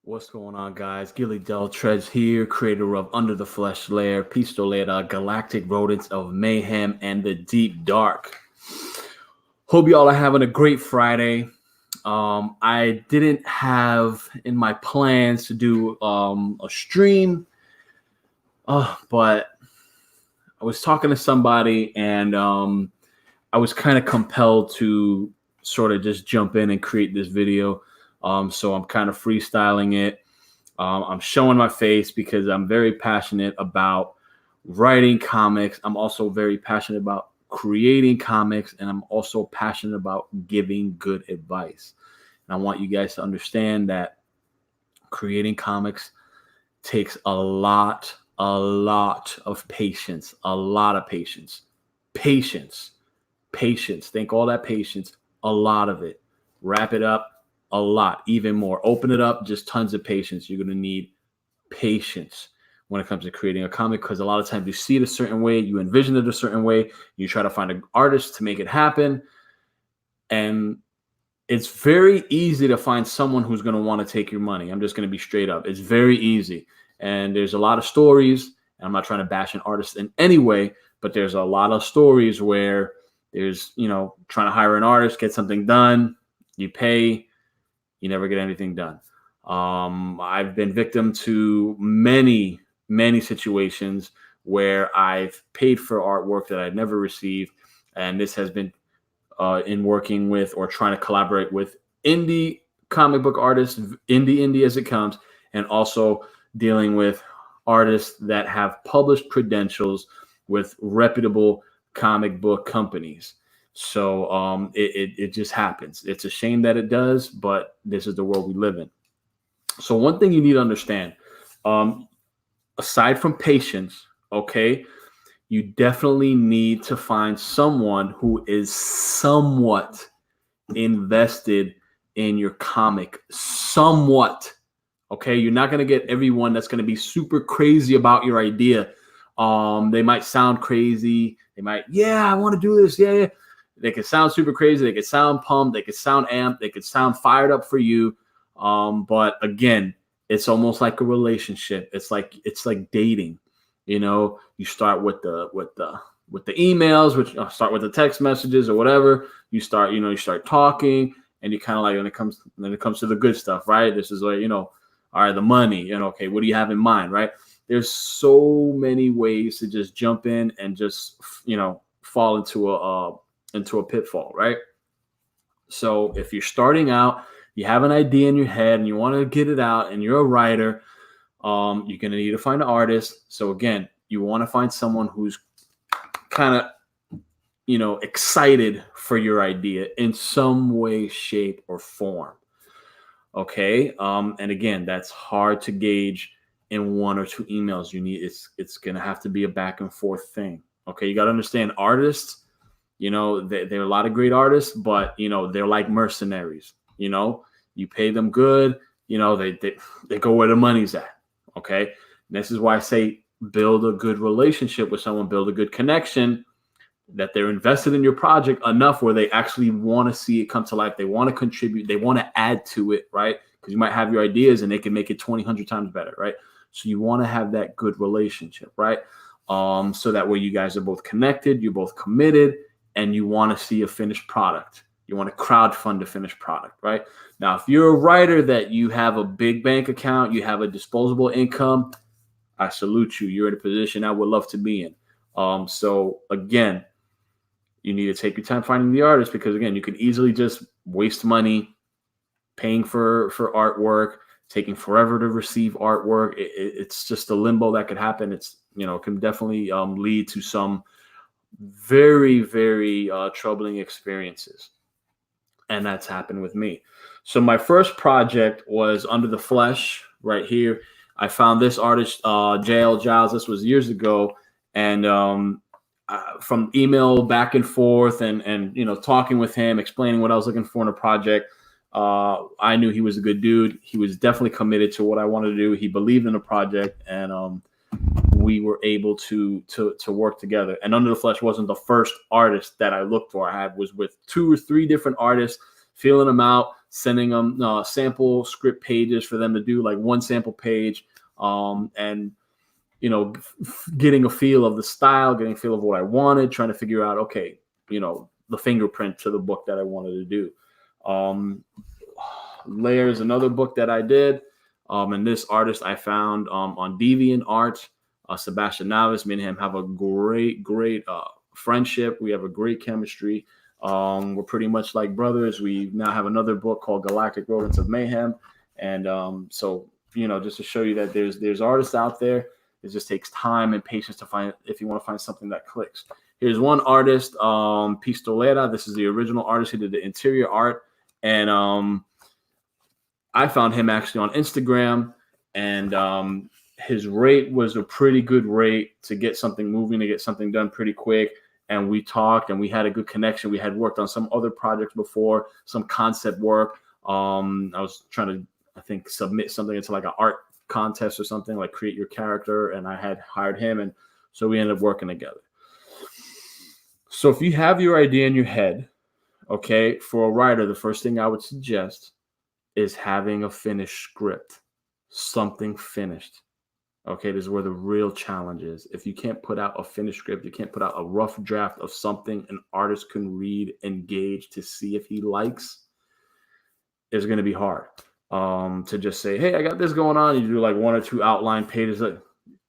What's going on, guys? Gilly Del Trez here, creator of Under the Flesh Lair, Pistoleta, Galactic Rodents of Mayhem, and the Deep Dark. Hope y'all are having a great Friday. I didn't have in my plans to do a stream, but I was talking to somebody, and I was kind of compelled to sort of just jump in and create this video. So I'm kind of freestyling it. I'm showing my face because I'm very passionate about writing comics. I'm also very passionate about creating comics, and I'm also passionate about giving good advice. And I want you guys to understand that creating comics takes a lot of patience, patience. Think all that patience, a lot of it. Wrap it up. A lot, even more. Open it up, just tons of patience. You're going to need patience when it comes to creating a comic, because a lot of times you see it a certain way, you envision it a certain way, you try to find an artist to make it happen, and it's very easy to find someone who's going to want to take your money. I'm just going to be straight up. It's very easy, and there's a lot of stories, and I'm not trying to bash an artist in any way, but there's a lot of stories where there's, trying to hire an artist, get something done, you pay, you never get anything done. I've been victim to many situations where I've paid for artwork that I've never received. And this has been in working with or trying to collaborate with indie comic book artists, indie as it comes, and also dealing with artists that have published credentials with reputable comic book companies. So it just happens. It's a shame that it does, but this is the world we live in. So one thing you need to understand, aside from patience, okay, you definitely need to find someone who is somewhat invested in your comic. Somewhat. Okay, you're not going to get everyone that's going to be super crazy about your idea. They might sound crazy. They might, I want to do this. Yeah. They could sound super crazy. They could sound pumped. They could sound amped. They could sound fired up for you. But again, it's almost like a relationship. It's like dating. You start with the emails, which start with the text messages or whatever. You start talking, and you kind of like when it comes to the good stuff, right? This is like, all right, the money, okay, what do you have in mind, right? There's so many ways to just jump in and just fall into a pitfall, right? So if you're starting out, you have an idea in your head and you want to get it out, and you're a writer, you're going to need to find an artist. So again, you want to find someone who's kind of, excited for your idea in some way, shape, or form. Okay. And again, that's hard to gauge in one or two emails. It's going to have to be a back and forth thing. Okay. You got to understand, artists, there are a lot of great artists, but they're like mercenaries. You pay them good, they go where the money's at. Okay. And this is why I say build a good relationship with someone, build a good connection, that they're invested in your project enough where they actually want to see it come to life. They want to contribute, they want to add to it, right? Because you might have your ideas and they can make it 20, 100 times better, right? So you want to have that good relationship, right? So that way you guys are both connected, you're both committed, and you want to see a finished product. You want to crowdfund a finished product, right? Now, if you're a writer that you have a big bank account, you have a disposable income, I salute you. You're in a position I would love to be in. So again, you need to take your time finding the artist, because again, you can easily just waste money paying for artwork, taking forever to receive artwork. It's just a limbo that could happen. It's, can definitely lead to some very, very troubling experiences. And that's happened with me. So my first project was Under the Flesh right here. I found this artist, J.L. Giles. This was years ago. And from email back and forth and talking with him, explaining what I was looking for in a project, I knew he was a good dude. He was definitely committed to what I wanted to do. He believed in the project, and we were able to work together. And Under the Flesh wasn't the first artist that I looked for. I was with 2 or 3 different artists, feeling them out, sending them sample script pages for them to do, like one sample page, and getting a feel of the style, getting a feel of what I wanted, trying to figure out, okay, the fingerprint to the book that I wanted to do. Layers, another book that I did. And this artist I found on DeviantArt, Sebastian Navis. Me and him have a great friendship. We have a great chemistry. We're pretty much like brothers. We now have another book called Galactic Rodents of Mayhem. And so, just to show you that there's artists out there. It just takes time and patience to find, if you want to find something that clicks. Here's one artist, Pistolera. This is the original artist who did the interior art. And I found him actually on Instagram, and his rate was a pretty good rate to get something moving, to get something done pretty quick. And we talked and we had a good connection. We had worked on some other projects before, some concept work. I was trying to, I think, submit something into like an art contest or something, like create your character, and I had hired him, and so we ended up working together. So if you have your idea in your head, okay, for a writer, the first thing I would suggest is having a finished script, something finished. Okay, this is where the real challenge is. If you can't put out a finished script, you can't put out a rough draft of something an artist can read, engage to see if he likes, it's going to be hard. To just say, hey, I got this going on. You do like one or two outline pages.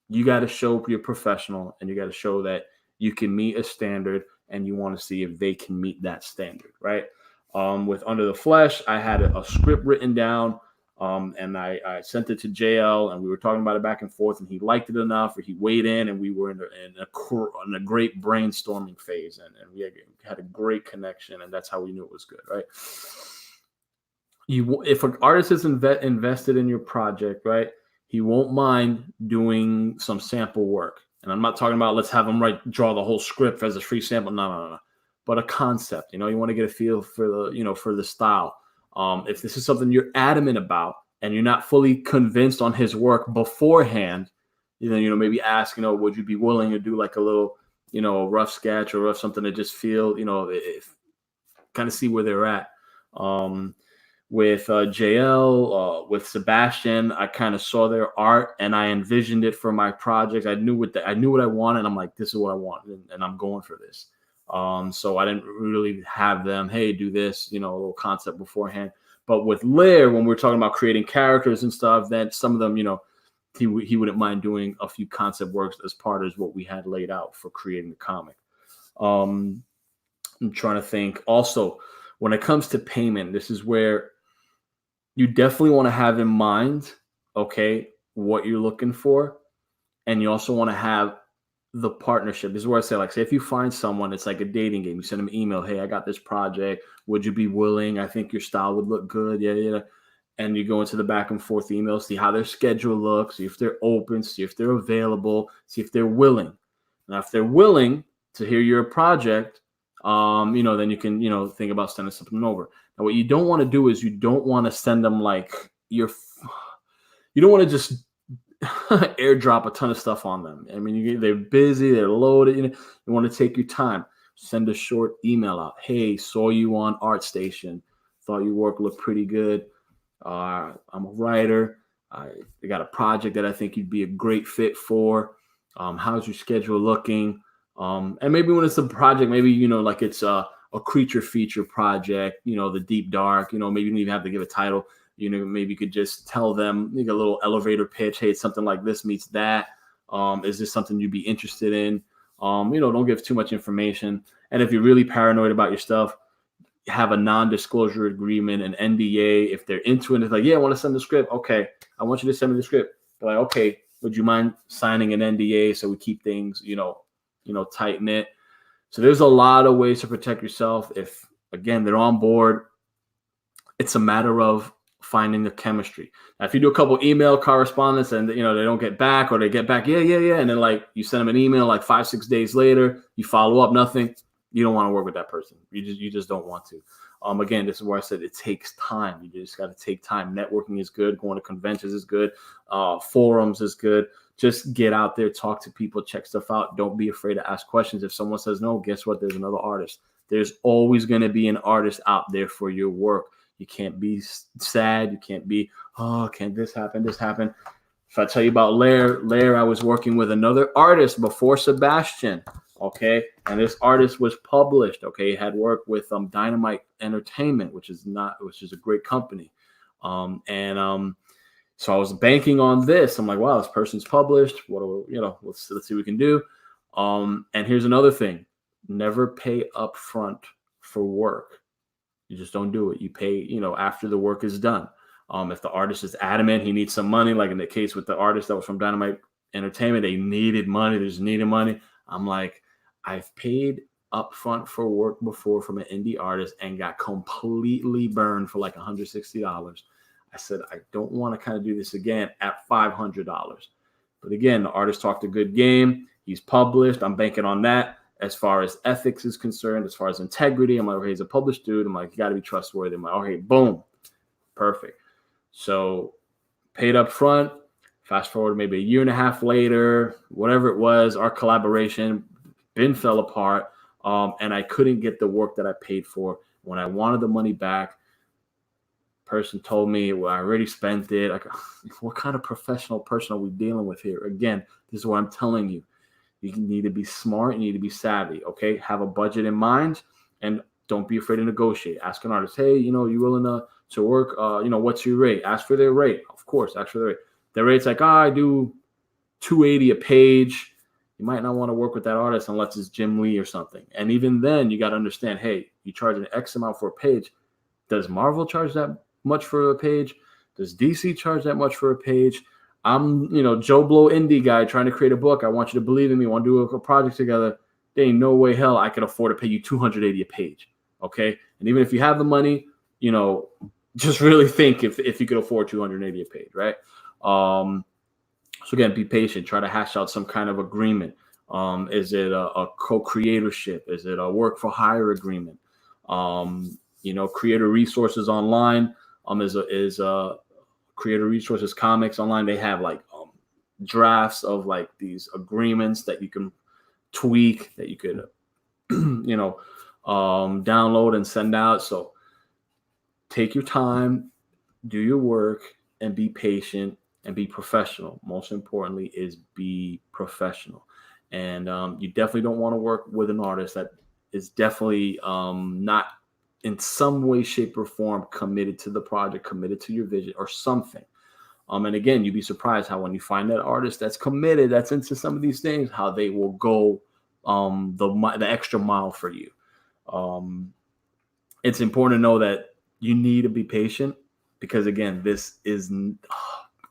You got to show you're professional, and you got to show that you can meet a standard, and you want to see if they can meet that standard, right? With Under the Flesh, I had a script written down, and I sent it to JL, and we were talking about it back and forth, and he liked it enough, or he weighed in, and we were in a great brainstorming phase, and we had a great connection, and that's how we knew it was good, right? If an artist is invested in your project, right, he won't mind doing some sample work. And I'm not talking about let's have him draw the whole script as a free sample. No. But a concept, you want to get a feel for the, for the style. If this is something you're adamant about and you're not fully convinced on his work beforehand, maybe ask, would you be willing to do like a little, rough sketch or rough something to just feel, kind of see where they're at. With JL, with Sebastian, I kind of saw their art and I envisioned it for my project. I knew what I wanted. And I'm like, this is what I want, and I'm going for this. So I didn't really have them, hey, do this, a little concept beforehand. But with Lair, when we're talking about creating characters and stuff, then some of them, he wouldn't mind doing a few concept works as part of what we had laid out for creating the comic. I'm trying to think. Also, when it comes to payment, this is where you definitely want to have in mind, okay, what you're looking for. And you also want to have the partnership. This is where I say, say if you find someone, it's like a dating game. You send them an email, hey, I got this project. Would you be willing? I think your style would look good. Yeah. And you go into the back and forth email, see how their schedule looks, see if they're open, see if they're available, see if they're willing. Now, if they're willing to hear your project, then you can, think about sending something over. Now, what you don't want to do is you don't want to send them you don't want to just airdrop a ton of stuff on them. I mean, they're busy, they're loaded. You want to take your time. Send a short email out. Hey, saw you on ArtStation. Thought your work looked pretty good. I'm a writer. I got a project that I think you'd be a great fit for. How's your schedule looking? And maybe when it's a project, maybe, it's a creature feature project, the deep dark, maybe you don't even have to give a title. Maybe you could just tell them, make a little elevator pitch. Hey, it's something like this meets that. Is this something you'd be interested in? Don't give too much information. And if you're really paranoid about your stuff, have a non-disclosure agreement, an NDA. If they're into it, it's like, yeah, I want to send the script. Okay, I want you to send me the script. They're like, okay, would you mind signing an NDA so we keep things, tight knit? So there's a lot of ways to protect yourself. If, again, they're on board, it's a matter of finding the chemistry. Now, if you do a couple email correspondence and, they don't get back, or they get back, yeah. And then you send them an email 5-6 days later, you follow up, nothing. You don't want to work with that person. You just don't want to. Again, this is where I said it takes time. You just got to take time. Networking is good. Going to conventions is good. Forums is good. Just get out there, talk to people, check stuff out. Don't be afraid to ask questions. If someone says no, guess what? There's another artist. There's always going to be an artist out there for your work. You can't be sad. You can't be, oh, can this happen? This happen. If I tell you about Lair, I was working with another artist before Sebastian. Okay, and this artist was published. Okay, he had worked with Dynamite Entertainment, which is a great company. So I was banking on this. I'm like, wow, this person's published. What do we, let's see what we can do. And here's another thing: never pay up front for work. You just don't do it. You pay, after the work is done. If the artist is adamant he needs some money, like in the case with the artist that was from Dynamite Entertainment, they needed money. They just needed money. I'm like, I've paid up front for work before from an indie artist and got completely burned for like $160. I said, I don't want to kind of do this again at $500. But again, the artist talked a good game. He's published. I'm banking on that. As far as ethics is concerned, as far as integrity, I'm like, okay, he's a published dude. I'm like, you got to be trustworthy. I'm like, okay, boom. Perfect. So paid up front. Fast forward maybe a year and a half later, whatever it was, our collaboration fell apart. And I couldn't get the work that I paid for. When I wanted the money back, person told me, well, I already spent it. What kind of professional person are we dealing with here? Again, this is what I'm telling you. You need to be smart. You need to be savvy. Okay. Have a budget in mind and don't be afraid to negotiate. Ask an artist, hey, you willing to work? What's your rate? Ask for their rate. Of course, ask for their rate. Their rate's like, I do $280 a page. You might not want to work with that artist unless it's Jim Lee or something. And even then, you got to understand, hey, you charge an X amount for a page. Does Marvel charge that much for a page? Does DC charge that much for a page? I'm, Joe Blow indie guy trying to create a book. I want you to believe in me. Want to do a project together. There ain't no way hell I could afford to pay you $280 a page. Okay. And even if you have the money, just really think if you could afford $280 a page, right? So again, be patient. Try to hash out some kind of agreement. Is it a co-creatorship? Is it a work for hire agreement? Creator resources online. Is Creator Resources Comics online. They have like drafts of like these agreements that you can tweak, that you could, download and send out. So take your time, do your work, and be patient and be professional. Most importantly is be professional. And you definitely don't want to work with an artist that is definitely not in some way, shape, or form committed to the project, committed to your vision or something. And again, you'd be surprised how when you find that artist that's committed, that's into some of these things, how they will go the extra mile for you. It's important to know that you need to be patient because, again, this is and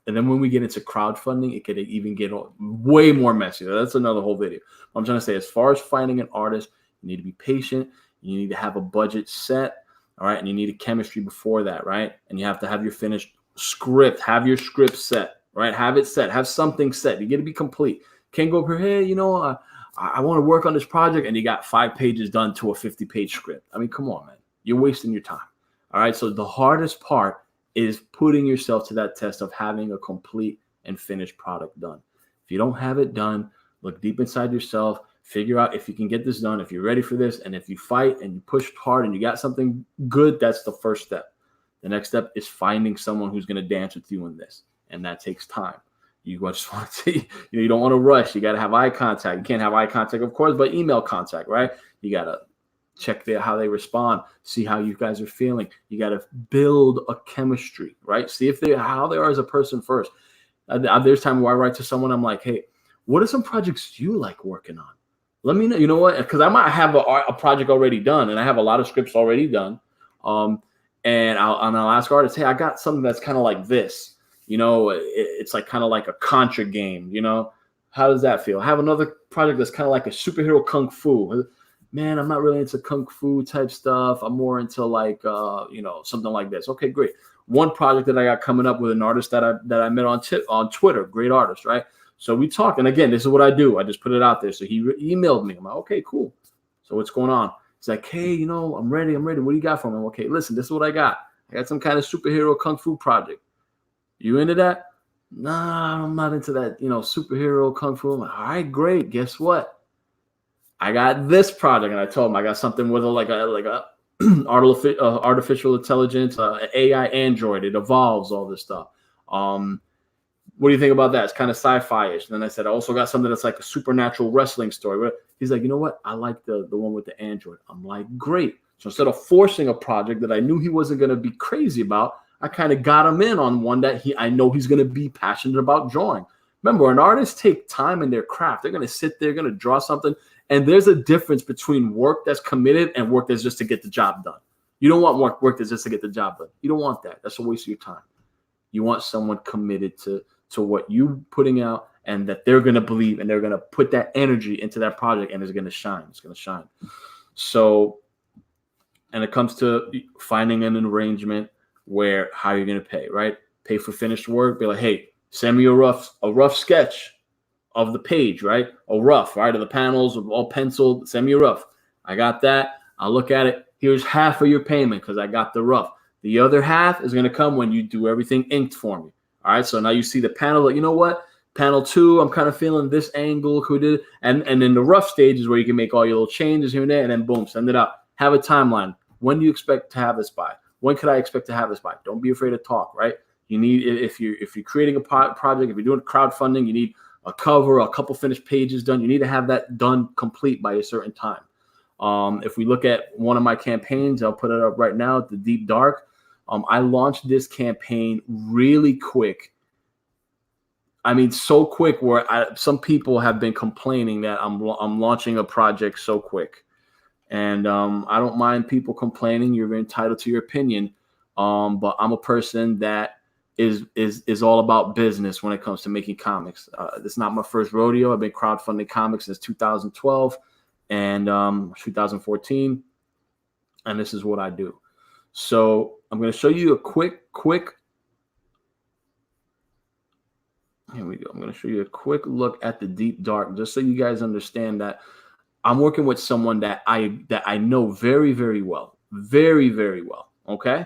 then when we get into crowdfunding, it could even get way more messy. That's another whole video. I'm trying to say, as far as finding an artist, you need to be patient. You need to have a budget set, all right? And you need a chemistry before that, right? And you have to have your finished script. Have your script set, right? Have it set. Have something set. You got to be complete. Can't go over here, I want to work on this project, and you got 5 pages done to a 50-page script. I mean, come on, man. You're wasting your time, all right? So the hardest part is putting yourself to that test of having a complete and finished product done. If you don't have it done, look deep inside yourself. Figure out if you can get this done, if you're ready for this, and if you fight and you push hard and you got something good, that's the first step. The next step is finding someone who's going to dance with you in this, and that takes time. You just want to see, you don't want to rush. You got to have eye contact. You can't have eye contact, of course, but email contact, right? You got to check how they respond, see how you guys are feeling. You got to build a chemistry, right? See how they are as a person first. There's time where I write to someone, I'm like, hey, what are some projects you like working on? Let me know. You know what? Because I might have a project already done, and I have a lot of scripts already done. And I'll ask artists, hey, I got something that's kind of like this. It's like kind of like a Contra game. How does that feel? I have another project that's kind of like a superhero kung fu. Man, I'm not really into kung fu type stuff. I'm more into like something like this. Okay, great. One project that I got coming up with an artist that I met on Twitter, great artist, right? So we talked, and again, this is what I do. I just put it out there. So he emailed me. I'm like, okay, cool. So what's going on? He's like, hey, I'm ready. What do you got for me? I'm okay, listen, this is what I got. I got some kind of superhero kung fu project. You into that? Nah, I'm not into that, superhero kung fu. I'm like, all right, great. Guess what? I got this project, and I told him I got something with like a artificial intelligence, AI Android. It evolves all this stuff. What do you think about that? It's kind of sci-fi-ish. And then I said, I also got something that's like a supernatural wrestling story. He's like, you know what? I like the one with the Android. I'm like, great. So instead of forcing a project that I knew he wasn't going to be crazy about, I kind of got him in on one that I know he's going to be passionate about drawing. Remember, an artist take time in their craft. They're going to sit there, going to draw something. And there's a difference between work that's committed and work that's just to get the job done. You don't want work that's just to get the job done. You don't want that. That's a waste of your time. You want someone committed to what you putting out, and that they're going to believe, and they're going to put that energy into that project, and it's going to shine. It's going to shine. So, and it comes to finding an arrangement where how you're going to pay, right? Pay for finished work. Be like, hey, send me a rough sketch of the page, right? A rough, right? Of the panels, all penciled. Send me a rough. I got that. I'll look at it. Here's half of your payment because I got the rough. The other half is going to come when you do everything inked for me. All right, so now you see the panel. Like, you know what? Panel 2, I'm kind of feeling this angle. And then the rough stage is where you can make all your little changes here and there, and then boom, send it out. Have a timeline. When do you expect to have this by? When could I expect to have this by? Don't be afraid to talk, right? You need, if you're creating a project, if you're doing crowdfunding, you need a cover, a couple finished pages done. You need to have that done complete by a certain time. If we look at one of my campaigns, I'll put it up right now, the Deep Dark. I launched this campaign really quick. I mean, so quick where some people have been complaining that I'm launching a project so quick. And I don't mind people complaining. You're entitled to your opinion. But I'm a person that is all about business when it comes to making comics. This is not my first rodeo. I've been crowdfunding comics since 2012 and 2014. And this is what I do. So I'm going to show you a quick, here we go. I'm going to show you a quick look at the Deep Dark, just so you guys understand that I'm working with someone that I know very, very well, very, very well. Okay.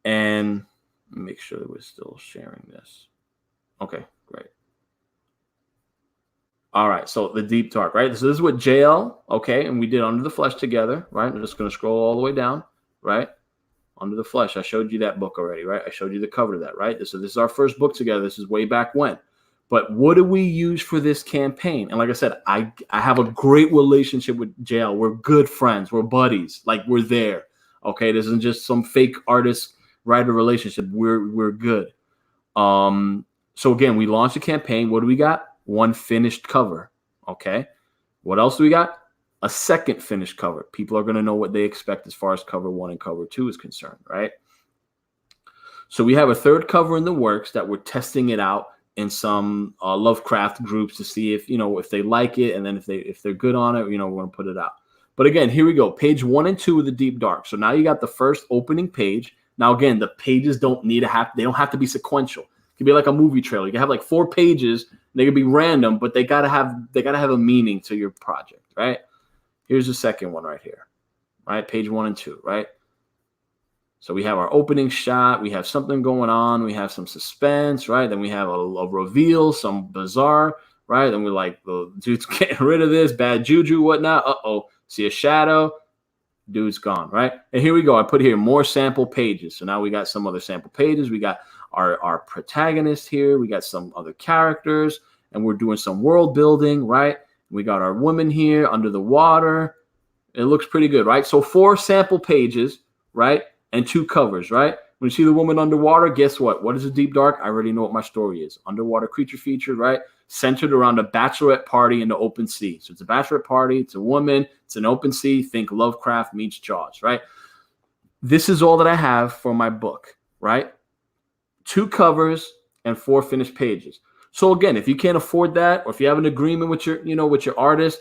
And make sure that we're still sharing this. Okay, great. All right. So the Deep Dark, right? So this is what JL. Okay. And we did Under the Flesh together, right? I'm just going to scroll all the way down, right? Under the Flesh. I showed you that book already, right? I showed you the cover of that, right? So this is our first book together. This is way back when. But what do we use for this campaign? And like I said, I have a great relationship with JL. We're good friends. We're buddies. Like, we're there. Okay, this isn't just some fake artist-writer relationship. We're good. So again, we launched a campaign. What do we got? One finished cover. Okay. What else do we got? A second finished cover. People are going to know what they expect as far as cover 1 and cover 2 is concerned, right? So we have a third cover in the works that we're testing it out in some Lovecraft groups to see if they like it, and then if they're good on it, we're going to put it out. But again, here we go. Page 1 and 2 of the Deep Dark. So now you got the first opening page. Now again, the pages don't have to be sequential. It could be like a movie trailer. You can have like 4 pages. They could be random, but they gotta have a meaning to your project, right? Here's the second one right here, right? Page 1 and 2, right? So we have our opening shot. We have something going on. We have some suspense, right? Then we have a reveal, some bizarre, right? Then we're like, the dude's getting rid of this, bad juju, whatnot. Uh-oh, see a shadow, dude's gone, right? And here we go. I put here more sample pages. So now we got some other sample pages. We got our protagonist here. We got some other characters, and we're doing some world building, right? We got our woman here under the water. It looks pretty good, right? So 4 sample pages, right? And 2 covers, right? When you see the woman underwater, guess what? What is a Deep Dark? I already know what my story is. Underwater creature feature, right? Centered around a bachelorette party in the open sea. So it's a bachelorette party. It's a woman. It's an open sea. Think Lovecraft meets Jaws, right? This is all that I have for my book, right? 2 covers and 4 finished pages. So again, if you can't afford that, or if you have an agreement with your artist,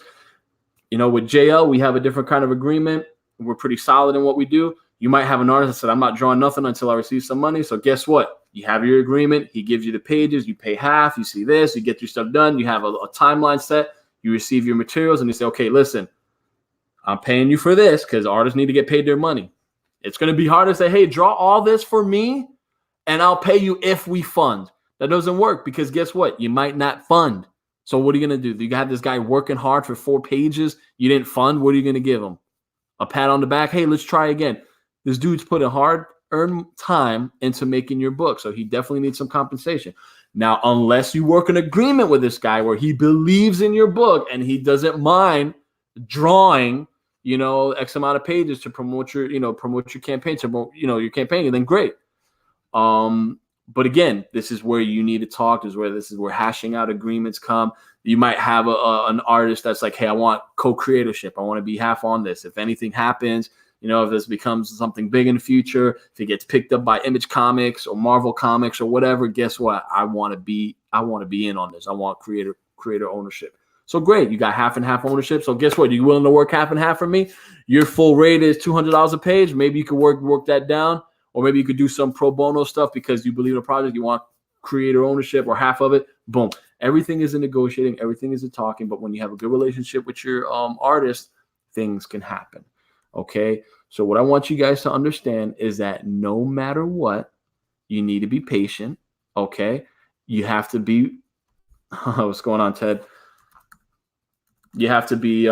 with JL, we have a different kind of agreement. We're pretty solid in what we do. You might have an artist that said, I'm not drawing nothing until I receive some money. So guess what? You have your agreement. He gives you the pages. You pay half. You see this. You get your stuff done. You have a timeline set. You receive your materials, and you say, okay, listen, I'm paying you for this because artists need to get paid their money. It's going to be hard to say, hey, draw all this for me, and I'll pay you if we fund. That doesn't work because guess what? You might not fund. So what are you going to do? You have this guy working hard for 4 pages. You didn't fund. What are you going to give him? A pat on the back. Hey, let's try again. This dude's put a hard-earned time into making your book, so he definitely needs some compensation. Now, unless you work an agreement with this guy where he believes in your book and he doesn't mind drawing, X amount of pages to promote your campaign, to promote, your campaign, then great. But again, this is where you need to talk. This is where hashing out agreements come. You might have an artist that's like, hey, I want co-creatorship. I want to be half on this. If anything happens, if this becomes something big in the future, if it gets picked up by Image Comics or Marvel Comics or whatever, guess what? I want to be in on this. I want creator ownership. So great, you got half and half ownership. So guess what? You willing to work half and half for me? Your full rate is $200 a page. Maybe you could work that down. Or maybe you could do some pro bono stuff because you believe in the project, you want creator ownership or half of it. Boom. Everything is in negotiating. Everything is in talking. But when you have a good relationship with your artist, things can happen. Okay. So what I want you guys to understand is that no matter what, you need to be patient. Okay. You have to be, what's going on, Ted? You have to be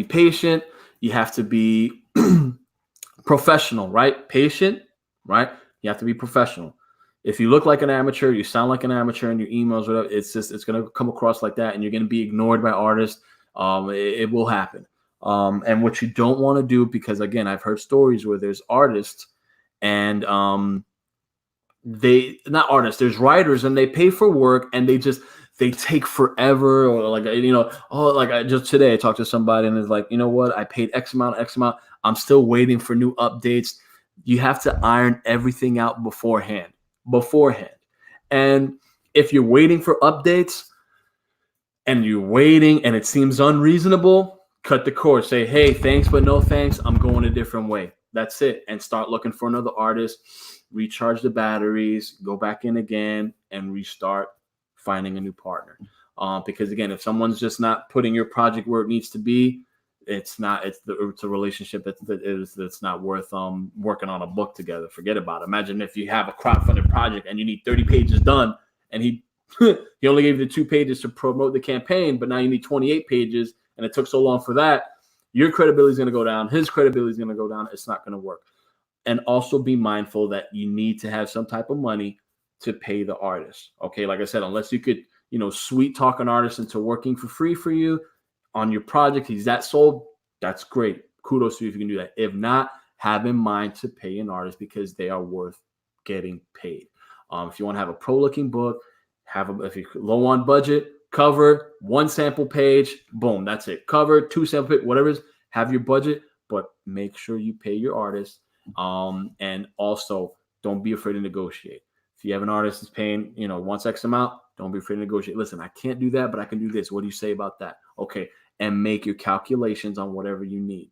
patient. You have to be professional, right? Patient, right? You have to be professional. If you look like an amateur, you sound like an amateur in your emails, whatever, it's going to come across like that, and you're going to be ignored by artists. It will happen. And what you don't want to do, because again, I've heard stories where there's artists and there's writers and they pay for work and they take forever, or just today I talked to somebody and it's like, you know what? I paid X amount. I'm still waiting for new updates. You have to iron everything out beforehand. And if you're waiting for updates and you're waiting and it seems unreasonable, cut the cord. Say, hey, thanks, but no thanks. I'm going a different way. That's it. And start looking for another artist, recharge the batteries, go back in again and restart finding a new partner. Because again, if someone's just not putting your project where it needs to be, it's a relationship that's not worth working on a book together. Forget about it. Imagine if you have a crowdfunded project and you need 30 pages done, and he only gave you the 2 pages to promote the campaign, but now you need 28 pages, and it took so long for that. Your credibility is going to go down. His credibility is going to go down. It's not going to work. And also be mindful that you need to have some type of money to pay the artist. Okay, like I said, unless you could, sweet talk an artist into working for free for you on your project, he's that sold, that's great. Kudos to you if you can do that. If not, have in mind to pay an artist because they are worth getting paid. If you want to have a pro-looking book, if you're low on budget, cover, 1 sample page, boom, that's it. Cover, 2 sample page, whatever it is, have your budget, but make sure you pay your artist. And also, don't be afraid to negotiate. If you have an artist that's paying, wants X amount, don't be afraid to negotiate. Listen, I can't do that, but I can do this. What do you say about that? Okay. And make your calculations on whatever you need.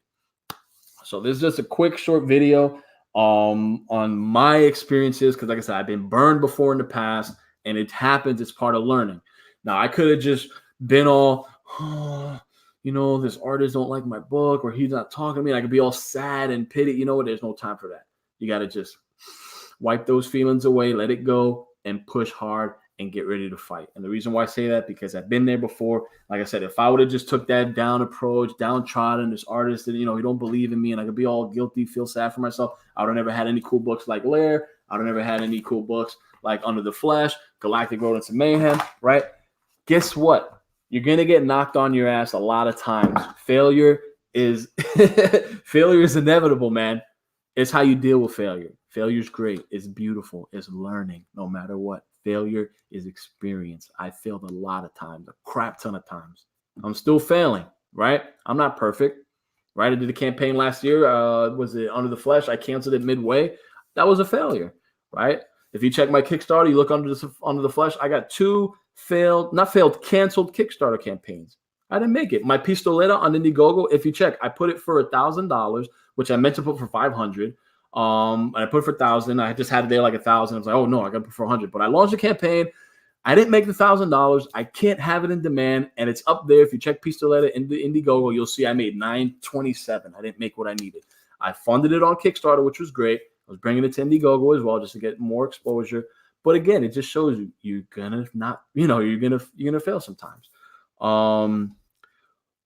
So this is just a quick, short video on my experiences. Because like I said, I've been burned before in the past, and it happens. It's part of learning. Now, I could have just been all, this artist don't like my book, or he's not talking to me. I could be all sad and pity. You know what? There's no time for that. You got to just wipe those feelings away, let it go, and push hard and get ready to fight. And the reason why I say that, because I've been there before. Like I said, if I would have just took that down approach, downtrodden, this artist that, he don't believe in me, and I could be all guilty, feel sad for myself, I would have never had any cool books like Lair. I would have never had any cool books like Under the Flesh, Galactic, Rodents, and Mayhem, right? Guess what? You're going to get knocked on your ass a lot of times. Failure is inevitable, man. It's how you deal with failure. Failure is great. It's beautiful. It's learning no matter what. Failure is experience. I failed a lot of times, a crap ton of times. I'm still failing, right? I'm not perfect, right? I did a campaign last year. Was it Under the Flesh? I canceled it midway. That was a failure, right? If you check my Kickstarter, you look under the Flesh, I got 2 canceled Kickstarter campaigns. I didn't make it. My Pistoleta on Indiegogo, if you check, I put it for $1,000, which I meant to put for $500. And I put it for $1,000. I just had it there like $1,000. I was like, oh no, I got to put for $100. But I launched a campaign. I didn't make the $1,000. I can't have it in demand, and it's up there. If you check Pistoleta in the Indiegogo, you'll see I made $927. I didn't make what I needed. I funded it on Kickstarter, which was great. I was bringing it to Indiegogo as well, just to get more exposure. But again, it just shows you're gonna fail sometimes.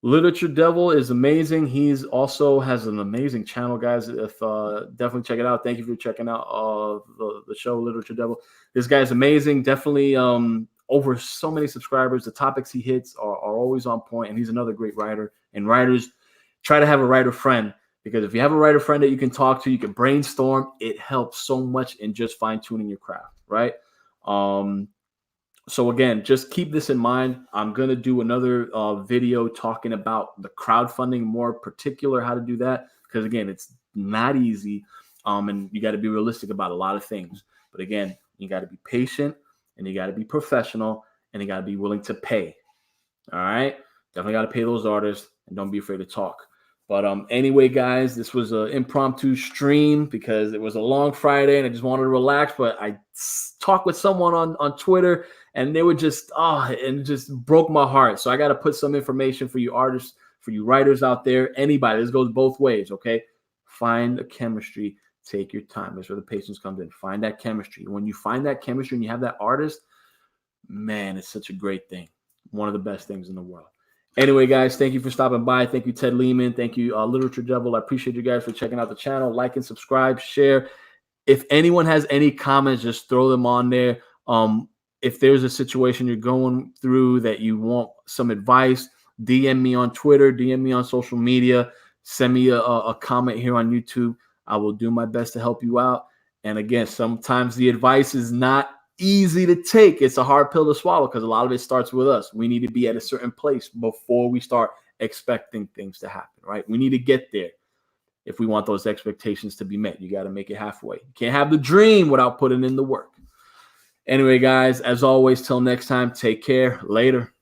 Literature Devil is amazing. He's also has an amazing channel, guys. If definitely check it out. Thank you for checking out the show Literature Devil. This guy's amazing. Definitely over so many subscribers. The topics he hits are always on point, and he's another great writer. And writers, try to have a writer friend, because if you have a writer friend that you can talk to, you can brainstorm. It helps so much in just fine tuning your craft, right? So again, just keep this in mind. I'm going to do another video talking about the crowdfunding, more particular how to do that, because again, it's not easy, and you got to be realistic about a lot of things. But again, you got to be patient, and you got to be professional, and you got to be willing to pay. All right? Definitely got to pay those artists, and don't be afraid to talk. But anyway, guys, this was an impromptu stream because it was a long Friday and I just wanted to relax. But I talked with someone on Twitter, and they were just, and it just broke my heart. So I got to put some information for you artists, for you writers out there, anybody. This goes both ways, okay? Find a chemistry. Take your time. That's where the patience comes in. Find that chemistry. When you find that chemistry and you have that artist, man, it's such a great thing. One of the best things in the world. Anyway, guys, thank you for stopping by. Thank you, Ted Lehman. Thank you, Literature Devil. I appreciate you guys for checking out the channel. Like and subscribe, share. If anyone has any comments, just throw them on there. If there's a situation you're going through that you want some advice, DM me on Twitter, DM me on social media, send me a comment here on YouTube. I will do my best to help you out. And again, sometimes the advice is not easy to take. It's a hard pill to swallow because a lot of it starts with us. We need to be at a certain place before we start expecting things to happen, right? We need to get there if we want those expectations to be met. You got to make it halfway. You can't have the dream without putting in the work. Anyway, guys, as always, till next time, take care. Later.